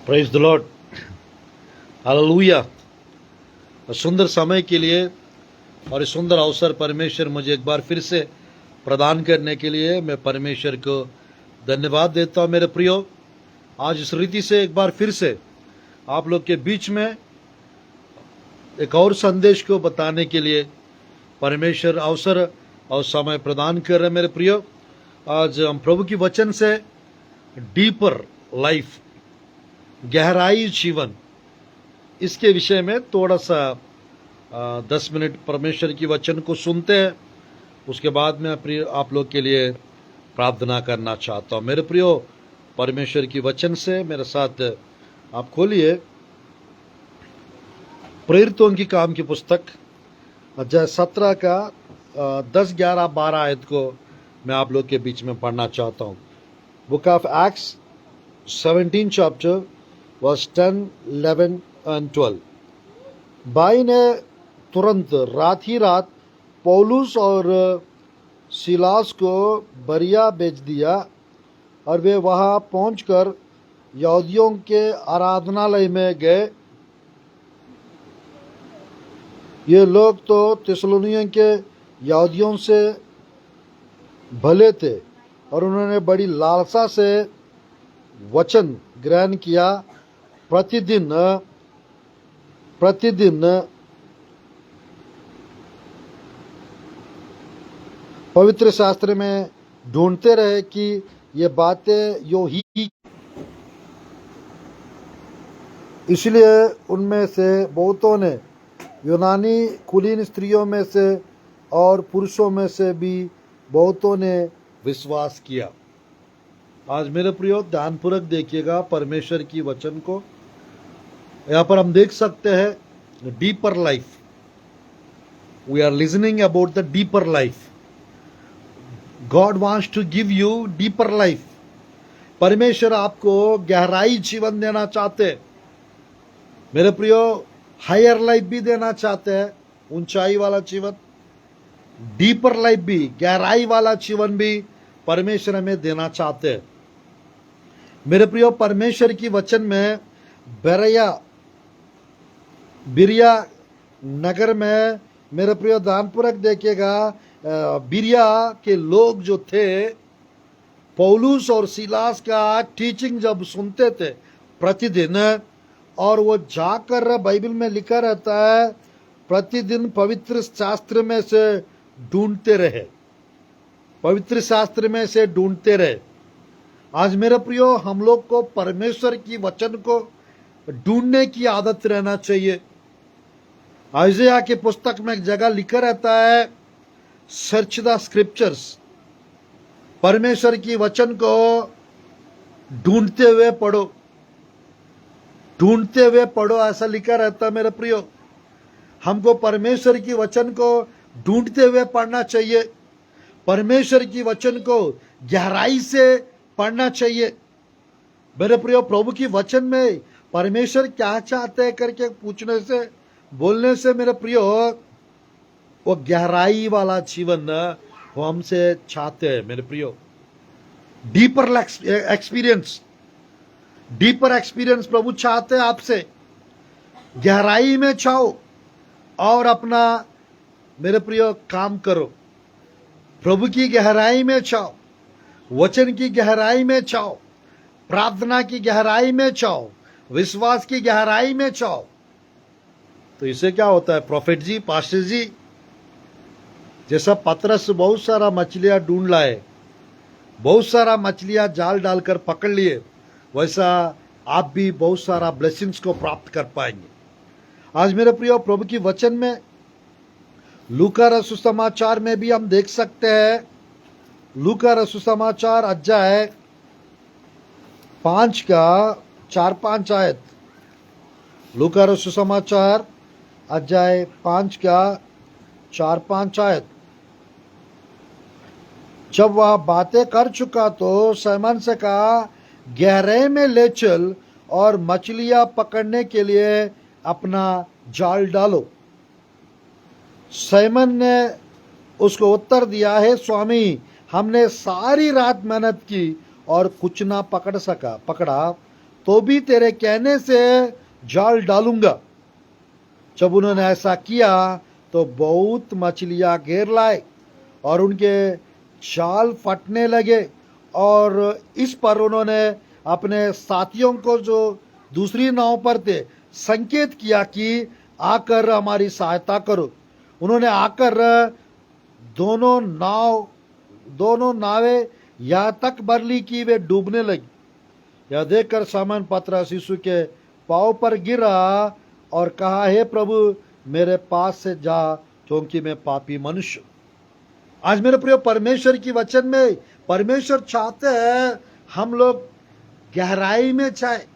Praise the Lord, hallelujah. सुंदर समय के लिए और इस सुंदर अवसर परमेश्वर मुझे एक बार फिर से प्रदान करने के लिए मैं परमेश्वर को धन्यवाद देता हूँ। मेरे प्रियो, आज इस रीति से एक बार फिर से आप लोग के बीच में एक और संदेश को बताने के लिए परमेश्वर अवसर और समय प्रदान कर रहे हैं। मेरे प्रियो, आज हम प्रभु की वचन से डीपर लाइफ, गहराई जीवन, इसके विषय में थोड़ा सा 10 मिनट परमेश्वर की वचन को सुनते हैं। उसके बाद में आप लोग के लिए प्रार्थना करना चाहता हूँ। मेरे प्रियो, परमेश्वर की वचन से मेरे साथ आप खोलिए प्रेरितों की काम की पुस्तक अध्याय 17 का 10, 11, 12 आयत को मैं आप लोग के बीच में पढ़ना चाहता हूँ। Book of Acts 17 chapter verse 10, 11 and 12। भाई ने तुरंत रात ही रात पौलुस और सिलास को बरिया भेज दिया और वे वहां पहुंचकर यहूदियों के आराधनालय में गए। ये लोग तो थिस्सलुनीक के यहूदियों से भले थे और उन्होंने बड़ी लालसा से वचन ग्रहण किया। प्रतिदिन पवित्र शास्त्र में ढूंढते रहे कि ये बातें यो ही, इसलिए उनमें से बहुतों ने, यूनानी कुलीन स्त्रियों में से और पुरुषों में से भी बहुतों ने विश्वास किया। आज मेरे प्रियो, ध्यानपूर्वक देखिएगा परमेश्वर की वचन को। यहाँ पर हम देख सकते हैं deeper life. We are listening about the deeper life. God wants to give you deeper life. परमेश्वर आपको गहराई जीवन देना चाहते हैं। मेरे प्रियो, हायर लाइफ भी देना चाहते हैं, ऊंचाई वाला जीवन। डीपर लाइफ भी, गहराई वाला जीवन भी परमेश्वर हमें देना चाहते हैं। मेरे प्रियो, परमेश्वर की वचन में बिरिया नगर में, मेरे प्रियो ध्यानपूर्वक देखिएगा, बिरिया के लोग जो थे, पौलुस और सिलास का टीचिंग जब सुनते थे प्रतिदिन, और वो जाकर बाइबल में लिखा रहता है प्रतिदिन पवित्र शास्त्र में से ढूंढते रहे, पवित्र शास्त्र में से ढूंढते रहे। आज मेरे प्रियो, हम लोग को परमेश्वर की वचन को ढूंढने की आदत रहना चाहिए। आइज़ाया की पुस्तक में एक जगह लिखा रहता है, सर्च द स्क्रिप्चर्स। परमेश्वर की वचन को ढूंढते हुए पढ़ो, ढूंढते हुए पढ़ो, ऐसा लिखा रहता है। मेरे प्रियो, हमको परमेश्वर की वचन को ढूंढते हुए पढ़ना चाहिए। परमेश्वर की वचन को गहराई से पढ़ना चाहिए। मेरे प्रियो, प्रभु की वचन में परमेश्वर क्या चाहते हैं करके पूछने से, बोलने से, मेरे प्रियो, वो गहराई वाला जीवन वो हमसे चाहते हैं। मेरे प्रियो, डीपर एक्सपीरियंस प्रभु चाहते हैं आपसे। गहराई में चाहो और अपना, मेरे प्रियो, काम करो। प्रभु की गहराई में चाहो, वचन की गहराई में चाहो, प्रार्थना की गहराई में चाहो, विश्वास की गहराई में चाहो, तो इससे क्या होता है प्रॉफिट जी, पास्टर जी, जैसा पतरस बहुत सारा मछलियां ढूंढ लाए, बहुत सारा मछलियां जाल डालकर पकड़ लिए, वैसा आप भी बहुत सारा ब्लेसिंग्स को प्राप्त कर पाएंगे। आज मेरे प्रियो, प्रभु की वचन में लूका रसूल समाचार में भी हम देख सकते हैं। लूका रसूल समाचार अध्याय 5 का 4-5 आयत। लूका रसूल समाचार अध्याय 5 का 4-5 आयत। जब वह बातें कर चुका तो साइमन से कहा, गहरे में ले चल और मछलियां पकड़ने के लिए अपना जाल डालो। साइमन ने उसको उत्तर दिया, है स्वामी, हमने सारी रात मेहनत की और कुछ ना पकड़ा, तो भी तेरे कहने से जाल डालूंगा। जब उन्होंने ऐसा किया तो बहुत मछलियां घेर लाए और उनके जाल फटने लगे, और इस पर उन्होंने अपने साथियों को जो दूसरी नाव पर थे संकेत किया कि आकर हमारी सहायता करो। उन्होंने आकर दोनों नावें यहाँ तक भर ली कि वे डूबने लगी। यह देखकर सामन पतरस यीशु के पांव पर गिरा और कहा, हे प्रभु, मेरे पास से जा, क्योंकि मैं पापी मनुष्य हूं। आज मेरे प्रिय, परमेश्वर की वचन में परमेश्वर चाहते हैं हम लोग गहराई में जाए।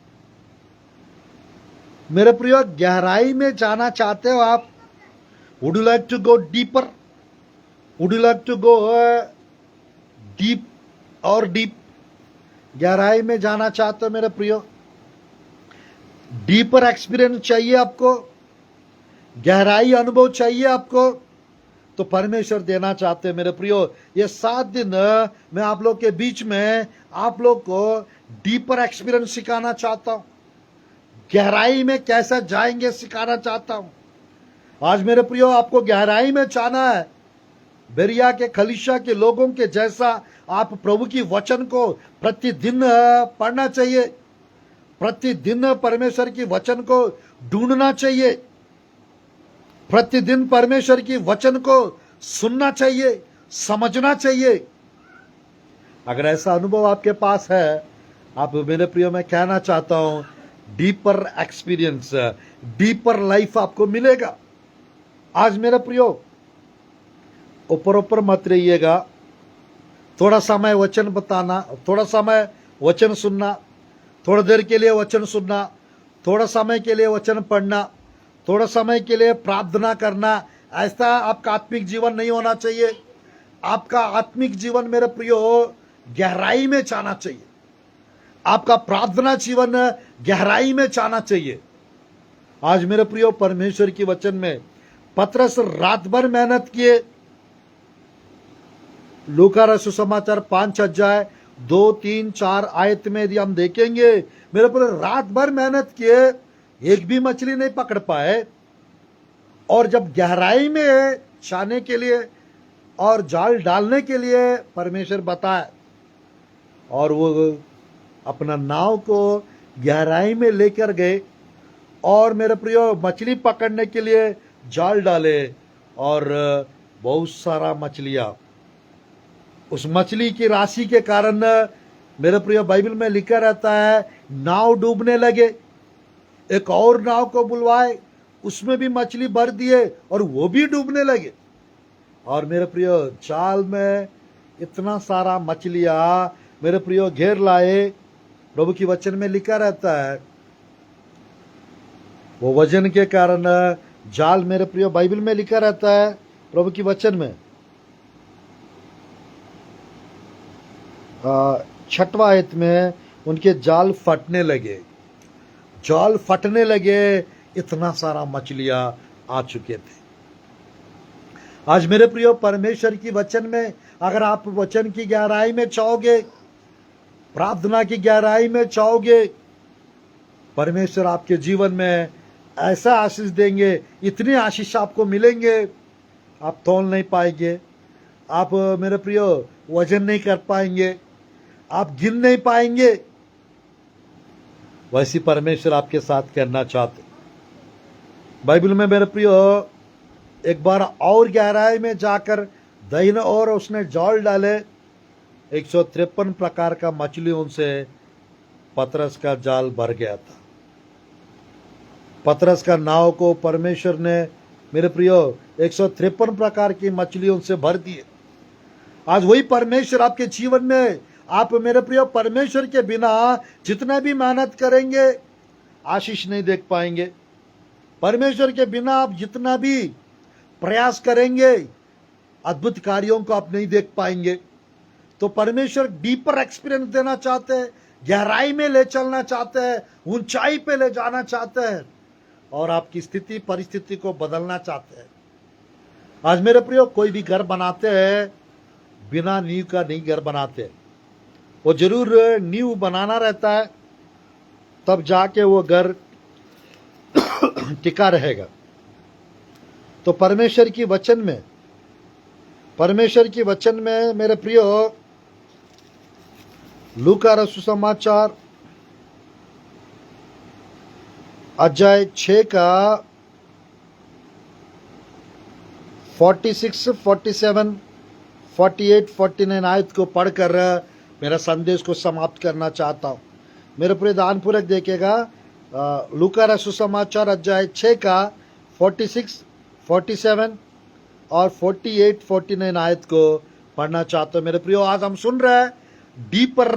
मेरे प्रिय, गहराई में जाना चाहते हो आप? Would you like to go deeper? Would you like to go deep और डीप? गहराई में जाना चाहते हो मेरे प्रियो? डीपर एक्सपीरियंस चाहिए आपको? गहराई अनुभव चाहिए आपको? तो परमेश्वर देना चाहते हैं मेरे प्रियो। ये 7 दिन मैं आप लोग के बीच में आप लोग को डीपर एक्सपीरियंस सिखाना चाहता हूं। गहराई में कैसे जाएंगे सिखाना चाहता हूं। आज मेरे प्रियो, आपको गहराई में जाना है। बेरिया के खलीशा के लोगों के जैसा आप प्रभु की वचन को प्रतिदिन पढ़ना चाहिए। प्रतिदिन परमेश्वर की वचन को ढूंढना चाहिए। प्रतिदिन परमेश्वर की वचन को सुनना चाहिए, समझना चाहिए। अगर ऐसा अनुभव आपके पास है, आप मेरे प्रियो, मैं कहना चाहता हूं डीपर एक्सपीरियंस, डीपर लाइफ आपको मिलेगा। आज मेरे प्रियो, ऊपर ऊपर मत रहिएगा। थोड़ा समय वचन बताना, थोड़ा समय वचन सुनना, थोड़ा देर के लिए वचन सुनना, थोड़ा समय के लिए वचन पढ़ना, थोड़ा समय के लिए प्रार्थना करना, ऐसा आपका आत्मिक जीवन नहीं होना चाहिए। आपका आत्मिक जीवन मेरे प्रियो गहराई में जाना चाहिए। आपका प्रार्थना जीवन गहराई में जाना चाहिए। आज मेरे प्रियो, परमेश्वर की वचन में पतरस रात भर मेहनत किए। लूका रसूल समाचार 5 अध्याय 2, 3, 4 आयत में यदि हम देखेंगे, मेरे पर रात भर मेहनत किए, एक भी मछली नहीं पकड़ पाए। और जब गहराई में जाने के लिए और जाल डालने के लिए परमेश्वर बताए, और वो अपना नाव को गहराई में लेकर गए और मेरे प्रियो मछली पकड़ने के लिए जाल डाले, और बहुत सारा मछलियां, उस मछली की राशि के कारण मेरे प्रिय बाइबल में लिखा रहता है नाव डूबने लगे। एक और नाव को बुलवाए, उसमें भी मछली भर दिए और वो भी डूबने लगे। और मेरे प्रिय, जाल में इतना सारा मछलियां मेरे प्रिय घेर लाए। प्रभु की वचन में लिखा रहता है वो वजन के कारण जाल, मेरे प्रिय बाइबल में लिखा रहता है प्रभु की वचन में 6वां आयत में, उनके जाल फटने लगे। जाल फटने लगे, इतना सारा मछलियां आ चुके थे। आज मेरे प्रियो, परमेश्वर की वचन में अगर आप वचन की गहराई में चाहोगे, प्रार्थना की गहराई में चाहोगे, परमेश्वर आपके जीवन में ऐसा आशीष देंगे, इतनी आशीष आपको मिलेंगे, आप तोल नहीं पाएंगे। आप मेरे प्रियो वजन नहीं कर पाएंगे, आप गिन नहीं पाएंगे। वैसी परमेश्वर आपके साथ करना चाहते। बाइबल में मेरे प्रियो एक बार और गहराई में जाकर दाहिने ओर उसने जाल डाले, 153 प्रकार का मछलियों से पतरस का जाल भर गया था। पतरस का नाव को परमेश्वर ने मेरे प्रियो 153 प्रकार की मछलियों से भर दिए। आज वही परमेश्वर आपके जीवन में, आप मेरे प्रियो परमेश्वर के बिना जितना भी मेहनत करेंगे आशीष नहीं देख पाएंगे। परमेश्वर के बिना आप जितना भी प्रयास करेंगे अद्भुत कार्यों को आप नहीं देख पाएंगे। तो परमेश्वर डीपर एक्सपीरियंस देना चाहते हैं, गहराई में ले चलना चाहते हैं, ऊंचाई पे ले जाना चाहते हैं और आपकी स्थिति परिस्थिति को बदलना चाहते हैं। आज मेरे प्रियो, कोई भी घर बनाते हैं बिना नींव का नहीं घर बनाते। वो जरूर नींव बनाना रहता है, तब जाके वो घर टिका रहेगा। तो परमेश्वर की वचन में मेरे प्रियो, लूका रसूल समाचार अध्याय 6 का 46, 47, 48, 49 आयत को पढ़कर मेरा संदेश को समाप्त करना चाहता हूँ। मेरे प्रिय दानपूर्वक देखेगा, लूका रसूल समाचार अध्याय 6 का 46, 47 और 48, 49 आयत को पढ़ना चाहता हूँ। मेरे प्रियो, आज हम सुन रहे हैं डीपर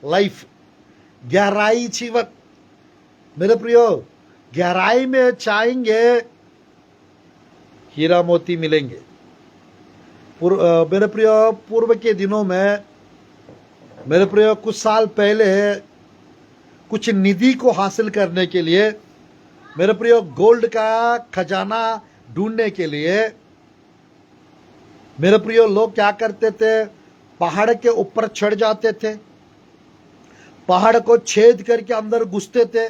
लाइफ, गहराई जीवन। मेरे प्रियो, गहराई में चाहेंगे हीरा मोती मिलेंगे। मेरे प्रियो, पूर्व के दिनों में मेरे प्रियो, कुछ साल पहले कुछ निधि को हासिल करने के लिए, मेरे प्रियो, गोल्ड का खजाना ढूंढने के लिए मेरे प्रियो लोग क्या करते थे, पहाड़ के ऊपर चढ़ जाते थे, पहाड़ को छेद करके अंदर घुसते थे,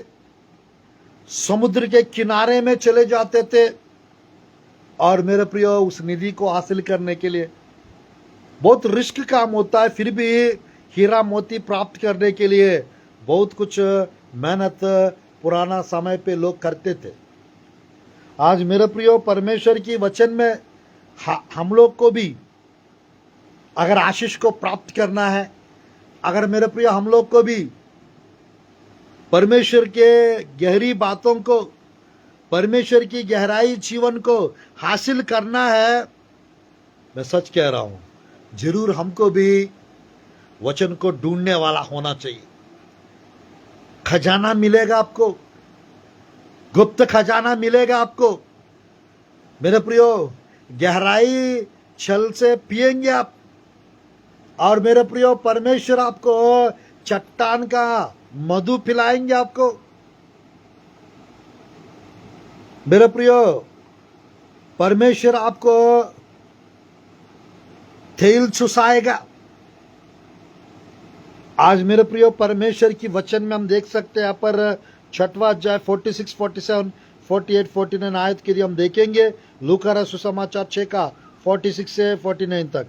समुद्र के किनारे में चले जाते थे और मेरे प्रियो उस निधि को हासिल करने के लिए बहुत रिस्क काम होता है, फिर भी हीरा मोती प्राप्त करने के लिए बहुत कुछ मेहनत पुराना समय पे लोग करते थे। आज मेरे प्रियो, परमेश्वर की वचन में हम लोग को भी अगर आशीष को प्राप्त करना है, अगर मेरे प्रियो हम लोग को भी परमेश्वर के गहरी बातों को, परमेश्वर की गहराई जीवन को हासिल करना है, मैं सच कह रहा हूं, जरूर हमको भी वचन को ढूंढने वाला होना चाहिए। खजाना मिलेगा आपको, गुप्त खजाना मिलेगा आपको। मेरे प्रियो, गहराई छल से पिएंगे आप, और मेरे प्रियो परमेश्वर आपको चट्टान का मधु पिलाएंगे आपको। मेरे प्रियो, परमेश्वर आपको तेल चुसाएगा। आज मेरे प्रियो, परमेश्वर की वचन में हम देख सकते हैं, यहाँ पर 6वां अध्याय 46, 47, 48, 49 आयत के लिए हम देखेंगे। लूका रसूल समाचार 6 का 46 से 49 तक।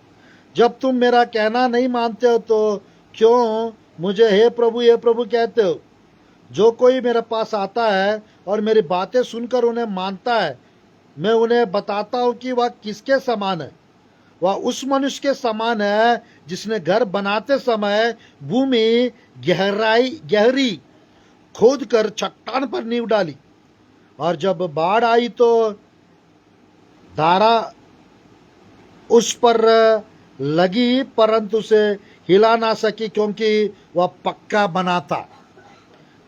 जब तुम मेरा कहना नहीं मानते हो तो क्यों मुझे हे प्रभु कहते हो? जो कोई मेरे पास आता है और मेरी बातें सुनकर उन्हें मानता है, मैं उन्हें बताता हूं कि वह किसके समान है। वह उस मनुष्य के समान है जिसने घर बनाते समय भूमि गहरी खोद कर चट्टान पर नींव डाली, और जब बाढ़ आई तो धारा उस पर लगी, परंतु उसे हिला ना सकी क्योंकि वह पक्का बना था।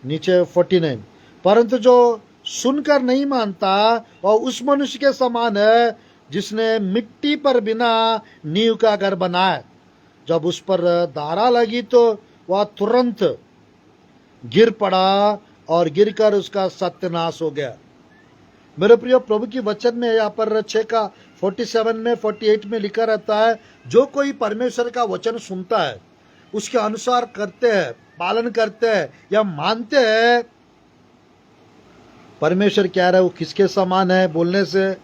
नीचे 49, परंतु जो सुनकर नहीं मानता वह उस मनुष्य के समान है जिसने मिट्टी पर बिना नींव का घर बनाया। जब उस पर धारा लगी तो वह तुरंत गिर पड़ा और गिरकर उसका सत्यानाश हो गया। मेरे प्रिय, प्रभु की वचन में यहाँ पर 6 का 47 में 48 में लिखा रहता है, जो कोई परमेश्वर का वचन सुनता है, उसके अनुसार करते हैं, पालन करते हैं या मानते हैं, परमेश्वर कह रहा है वो किसके समान है बोलने से,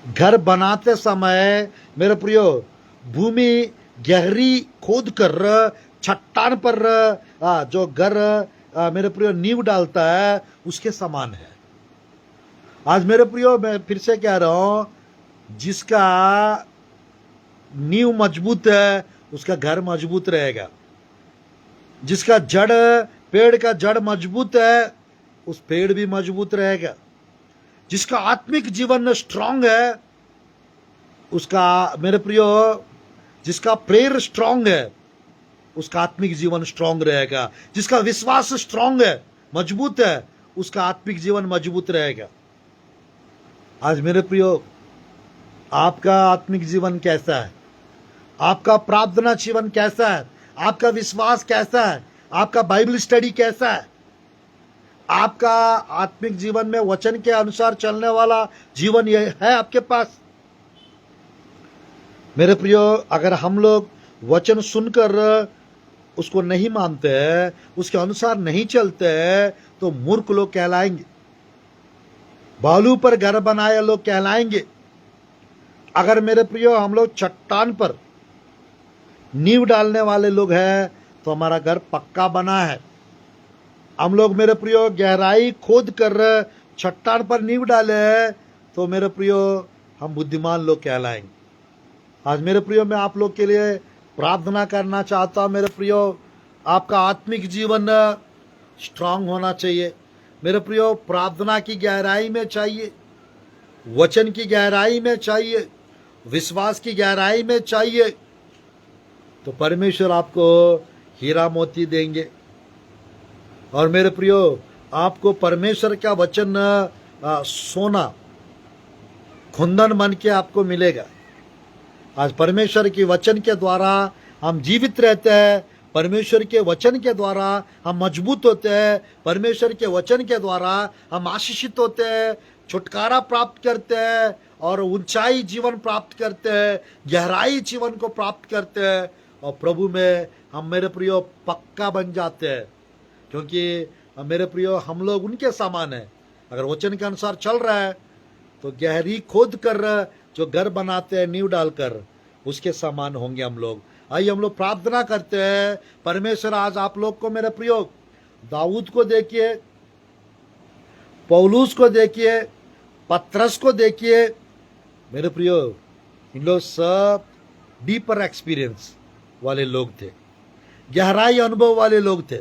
घर बनाते समय मेरे प्रियो भूमि गहरी खोद कर चट्टान पर जो घर मेरे प्रियो नींव डालता है उसके समान है। आज मेरे प्रियो, मैं फिर से कह रहा हूं, जिसका नींव मजबूत है उसका घर मजबूत रहेगा। जिसका जड़, पेड़ का जड़ मजबूत है उस पेड़ भी मजबूत रहेगा। जिसका आत्मिक जीवन स्ट्रांग है उसका, मेरे प्रियो, जिसका प्रेयर स्ट्रांग है उसका आत्मिक जीवन स्ट्रांग रहेगा। जिसका विश्वास स्ट्रांग है, मजबूत है, उसका आत्मिक जीवन मजबूत रहेगा। आज मेरे प्रियो, आपका आत्मिक जीवन कैसा है? आपका प्रार्थना जीवन कैसा है? आपका विश्वास कैसा है? आपका बाइबल स्टडी कैसा है? आपका आत्मिक जीवन में वचन के अनुसार चलने वाला जीवन यह है आपके पास? मेरे प्रियो, अगर हम लोग वचन सुनकर उसको नहीं मानते हैं, उसके अनुसार नहीं चलते हैं, तो मूर्ख लोग कहलाएंगे, बालू पर घर बनाए लोग कहलाएंगे। अगर मेरे प्रियो हम लोग चट्टान पर नींव डालने वाले लोग हैं तो हमारा घर पक्का बना है। हम लोग मेरे प्रियो गहराई खोद कर चट्टान पर नींव डाले हैं तो मेरे प्रियो हम बुद्धिमान लोग कहलाएंगे। आज मेरे प्रियो मैं आप लोग के लिए प्रार्थना करना चाहता हूं। मेरे प्रियो आपका आत्मिक जीवन स्ट्रांग होना चाहिए। मेरे प्रियो प्रार्थना की गहराई में चाहिए, वचन की गहराई में चाहिए, विश्वास की गहराई में चाहिए, तो परमेश्वर आपको हीरा मोती देंगे। और मेरे प्रियो आपको परमेश्वर का वचन सोना खुंदन बन के आपको मिलेगा। आज परमेश्वर के वचन के द्वारा हम जीवित रहते हैं, परमेश्वर के वचन के द्वारा हम मजबूत होते हैं, परमेश्वर के वचन के द्वारा हम आशीषित होते हैं, छुटकारा प्राप्त करते हैं और ऊंचाई जीवन प्राप्त करते हैं, गहराई जीवन को प्राप्त करते हैं और प्रभु में हम मेरे प्रियो पक्का बन जाते हैं। क्योंकि मेरे प्रियो हम लोग उनके समान हैं। अगर वचन के अनुसार चल रहा है तो गहरी खोद कर जो घर बनाते हैं नींव डालकर, उसके समान होंगे हम लोग। आइए हम लोग प्रार्थना करते हैं। परमेश्वर आज आप लोग को मेरे प्रियो दाऊद को देखिए, पौलुस को देखिए, पत्रस को देखिए, मेरे प्रियो इन लोग सब डीपर एक्सपीरियंस वाले लोग थे, गहराई अनुभव वाले लोग थे।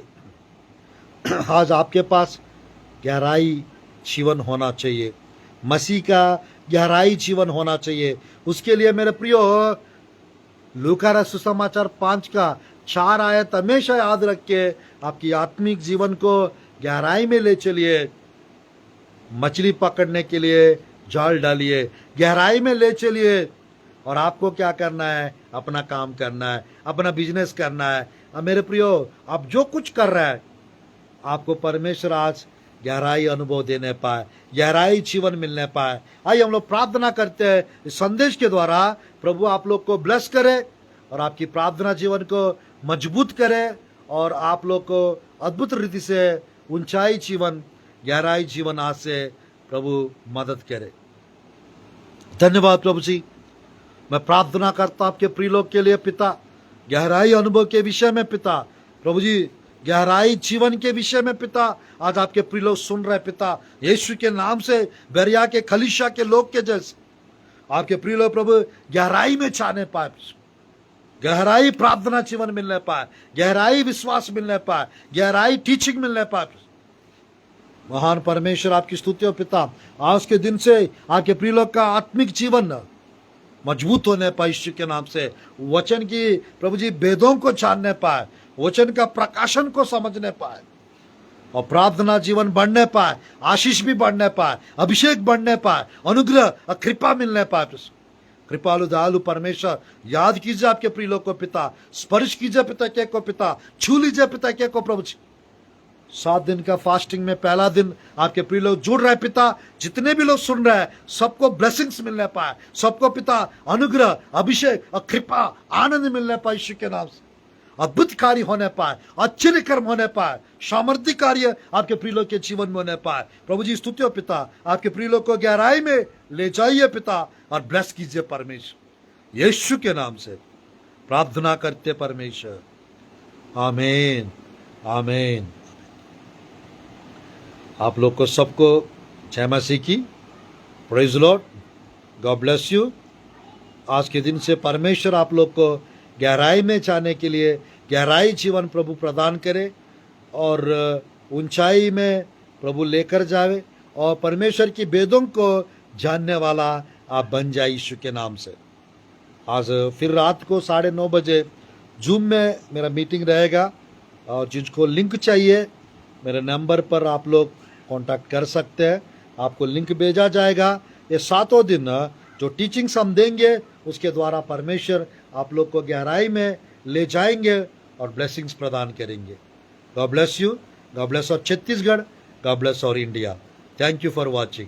आज आपके पास गहराई जीवन होना चाहिए, मसीह का गहराई जीवन होना चाहिए। उसके लिए मेरे प्रियो लूका रचित सुसमाचार 5 का 4 आयत हमेशा याद रख के आपकी आत्मिक जीवन को गहराई में ले चलिए। मछली पकड़ने के लिए जाल डालिए, गहराई में ले चलिए। और आपको क्या करना है? अपना काम करना है, अपना बिजनेस करना है। अब मेरे प्रियो आप जो कुछ कर रहा है आपको परमेश्वर आज गहराई अनुभव देने पाए, गहराई जीवन मिलने पाए। आइए हम लोग प्रार्थना करते हैं। इस संदेश के द्वारा प्रभु आप लोग को ब्लेस करे और आपकी प्रार्थना जीवन को मजबूत करे और आप लोग को अद्भुत रीति से ऊंचाई जीवन, गहराई जीवन आज से प्रभु मदद करे। धन्यवाद प्रभु जी। मैं प्रार्थना करता आपके प्रिय लोग के लिए पिता, गहराई अनुभव के विषय में पिता, प्रभु जी गहराई जीवन के विषय में पिता, आज आपके प्रिय लोग सुन रहे पिता, यीशु के नाम से बेरिया के खलीशा के लोग के जैसे आपके प्रिय लोग प्रभु गहराई में जाने पाए, गहराई प्रार्थना जीवन मिलने पाए, गहराई विश्वास मिलने पाए, गहराई टीचिंग मिलने पाए। महान परमेश्वर आपकी स्तुति हो पिता। आज के दिन से आपके प्रिय लोग का आत्मिक जीवन मजबूत होने पाए यीशु के नाम से, वचन की प्रभु जी वेदों को जानने पाए, वचन का प्रकाशन को समझने पाए और प्रार्थना जीवन बढ़ने पाए, आशीष भी बढ़ने पाए, अभिषेक बढ़ने पाए, अनुग्रह और कृपा मिलने पाए। कृपालु दयालु परमेश्वर याद कीजिए आपके प्रिय लोग को पिता, स्पर्श कीजिए पिता के को पिता, छू लीजिए पिता के को प्रभु जी। 7 दिन का फास्टिंग में पहला दिन आपके प्रिय लोग जुड़ रहे पिता, जितने भी लोग सुन रहे हैं सबको ब्लेसिंग्स मिलने पाए, सबको पिता अनुग्रह, अभिषेक और कृपा, आनंद मिलने पाए यीशु के नाम से। अद्भुत कार्य होने पाए, आश्चर्य कर्म होने पाए, सामर्थ्य कार्य आपके प्रिय लोग के जीवन में होने पाए। प्रभु जी स्तुति हो पिता, आपके प्रिय लोग को गहराई में ले जाइए पिता और ब्लेस कीजिए परमेश्वर, यीशु के नाम से प्रार्थना करते परमेश्वर, आमीन आमीन। आप लोग को सबको जय मसीह की, praise Lord, God bless you. आज के दिन से परमेश्वर आप लोग को गहराई में जाने के लिए गहराई जीवन प्रभु प्रदान करे और ऊंचाई में प्रभु लेकर जावे और परमेश्वर की वेदों को जानने वाला आप बन जाए यीशु के नाम से। आज फिर रात को 9:30 बजे जूम में मेरा मीटिंग रहेगा और जिसको लिंक चाहिए मेरे नंबर पर आप लोग कांटेक्ट कर सकते हैं, आपको लिंक भेजा जाएगा। ये 7 दिन जो टीचिंग्स हम देंगे उसके द्वारा परमेश्वर आप लोग को गहराई में ले जाएंगे और ब्लेसिंग्स प्रदान करेंगे। God bless you, God bless और छत्तीसगढ़, गॉड ब्लेस और India. Thank you for watching.